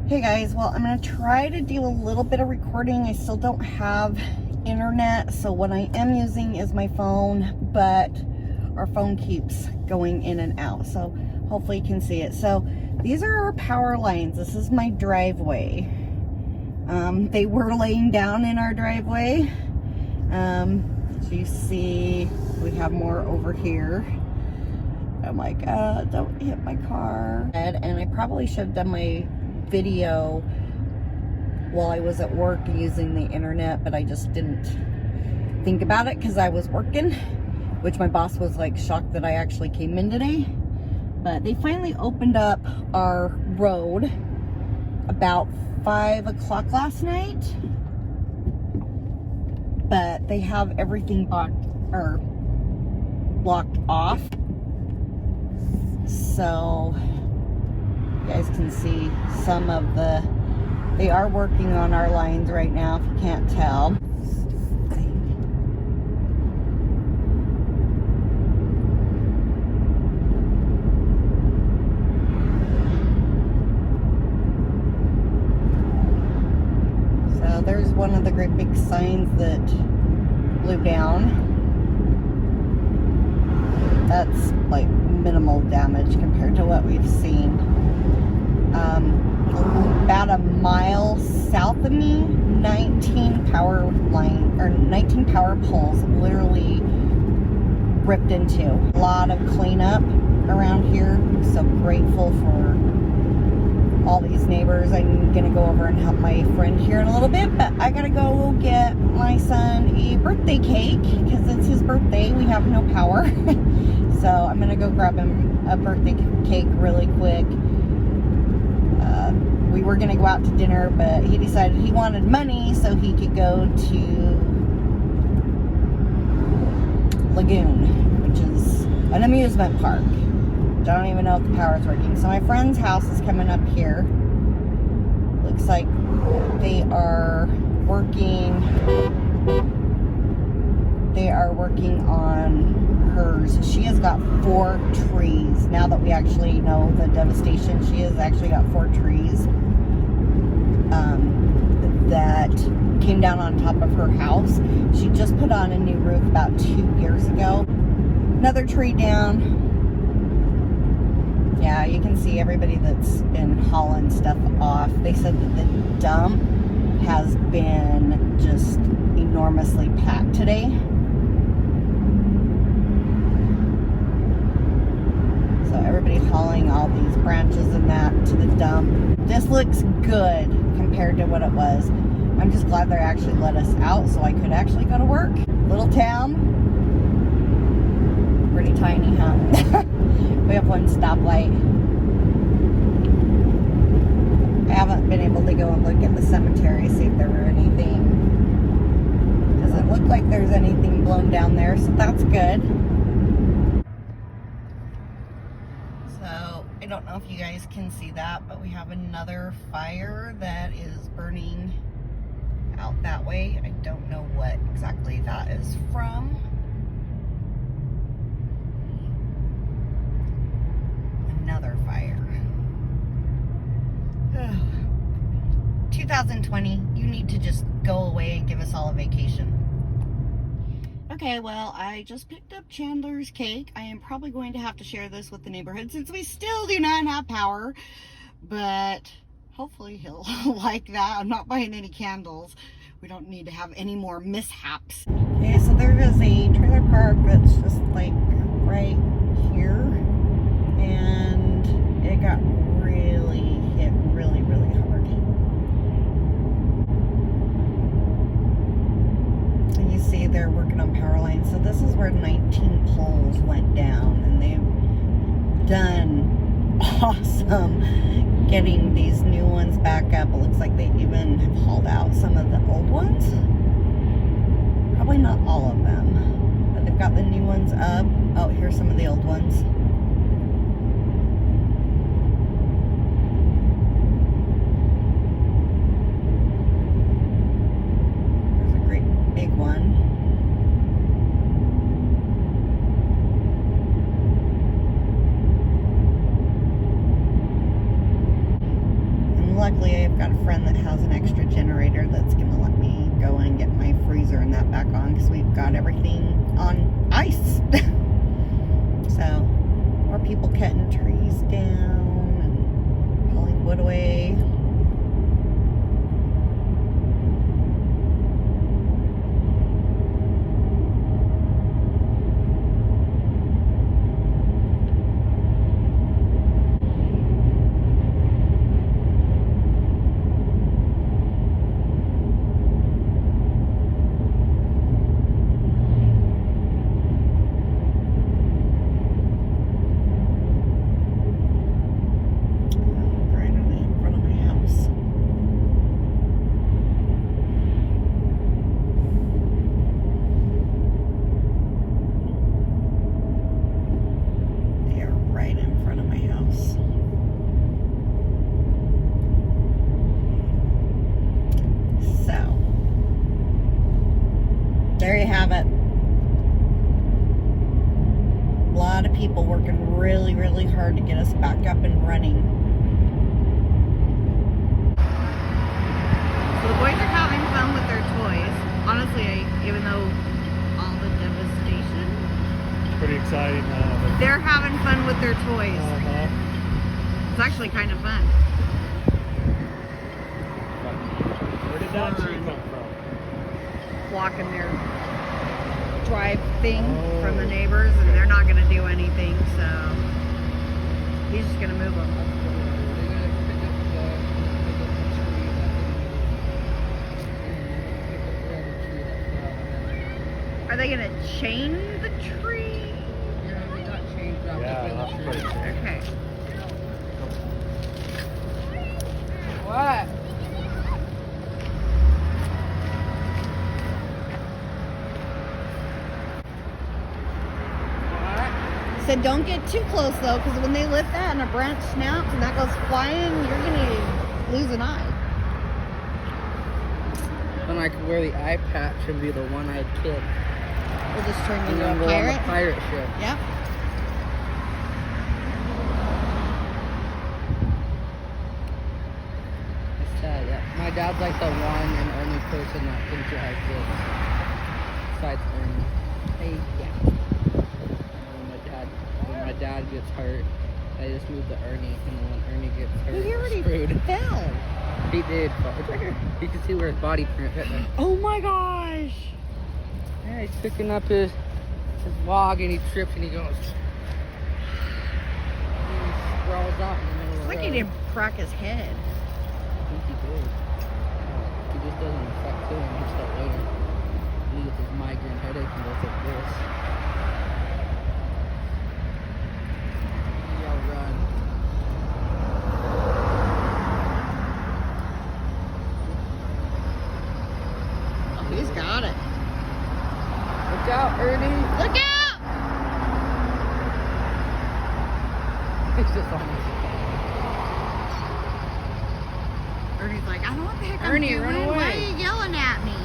Hey guys, well, I'm going to try to do a little bit of recording. I still don't have internet, so what I am using is my phone, but our phone keeps going in and out, so hopefully you can see it. So these are our power lines. This is my driveway. They were laying down in our driveway. So you see we have more over here. Oh my God, don't hit my car. And I probably should have done my video while I was at work using the internet, but I just didn't think about it because I was working, which my boss was like shocked that I actually came in today. But they finally opened up our road about 5 o'clock last night, but they have everything blocked off, so you guys can see some of they are working on our lines right now, if you can't tell. So there's one of the great big signs that blew down. That's like minimal damage compared to what we've seen. About a mile south of me, 19 power poles literally ripped into. A lot of cleanup around here. So grateful for all these neighbors. I'm gonna go over and help my friend here in a little bit, but I gotta go get my son a birthday cake because it's his birthday. We have no power. So I'm gonna go grab him a birthday cake really quick. We were gonna go out to dinner, but he decided he wanted money so he could go to Lagoon, which is an amusement park. I don't even know if the power is working. So my friend's house is coming up here. Looks like they are working on hers. She has got 4 trees. Now that we actually know the devastation, she has actually got 4 trees that came down on top of her house. She just put on a new roof about 2 years ago. Another tree down. Yeah, you can see everybody that's been hauling stuff off. They said that the dump has been just enormously packed today. So everybody's hauling all these branches and that to the dump. This looks good compared to what it was. I'm just glad they actually let us out so I could actually go to work. Little town. Pretty tiny, huh? We have one stoplight. I haven't been able to go and look at the cemetery, see if there were anything. Doesn't look like there's anything blown down there, so that's good. So, I don't know if you guys can see that, but we have another fire that is burning out that way. I don't know what exactly that is from. Another fire. 2020, you need to just go away and give us all a vacation. Okay, well, I just picked up Chandler's cake. I am probably going to have to share this with the neighborhood since we still do not have power, but hopefully he'll like that. I'm not buying any candles. We don't need to have any more mishaps. Okay, so there is a trailer park that's just like right here, and it got really hit really hard. And you see they're working on power lines. So this is where 19 poles went down, and they've done awesome getting these new ones back up. It looks like they even have hauled out some of the old ones. Probably not all of them, but they've got the new ones up. Oh, here's some of the old ones. There's a great big one. luckily I've got a friend that has an extra generator that's gonna let me go and get my freezer and that back on, because we've got everything on ice. So, more people cutting trees down and hauling wood away. There you have it. A lot of people working really, really hard to get us back up and running. So the boys are having fun with their toys. Honestly, even though all the devastation, pretty exciting. They're having fun with their toys. It's actually kind of fun. Where did that tree come from? Blocking their drive thing from the neighbors, and they're not going to do anything, so he's just going to move them. Are they going to chain the tree? Yeah, we got chains wrapped up in that's the pretty tree. cool. Okay. What? Said don't get too close though, because when they lift that and a branch snaps and that goes flying, you're gonna lose an eye. Then I could wear the eye patch and be the one-eyed kid. We'll just turn And into then a go on the pirate. pirate ship. Yep. It's sad. Yeah. My dad's like the one and only person that can drive this. Besides Ernie. Hey, yeah. When my dad gets hurt, I just move to Ernie, and then when Ernie gets hurt, He already screwed. fell. He did. But it's right here. You can see where his body print hit me. Oh my gosh. Yeah, he's picking up his log and he trips and he goes. He sprawls out in the middle of It's the like road. he didn't crack his head. I think he did. He just doesn't affect him until later. He gets his migraine headache and goes like this. Y'all run. Oh, he's got it. Look out, Ernie. Look out! He's just almost. Ernie's like, I don't know what the heck Ernie, I'm doing. run away. Why are you yelling at me?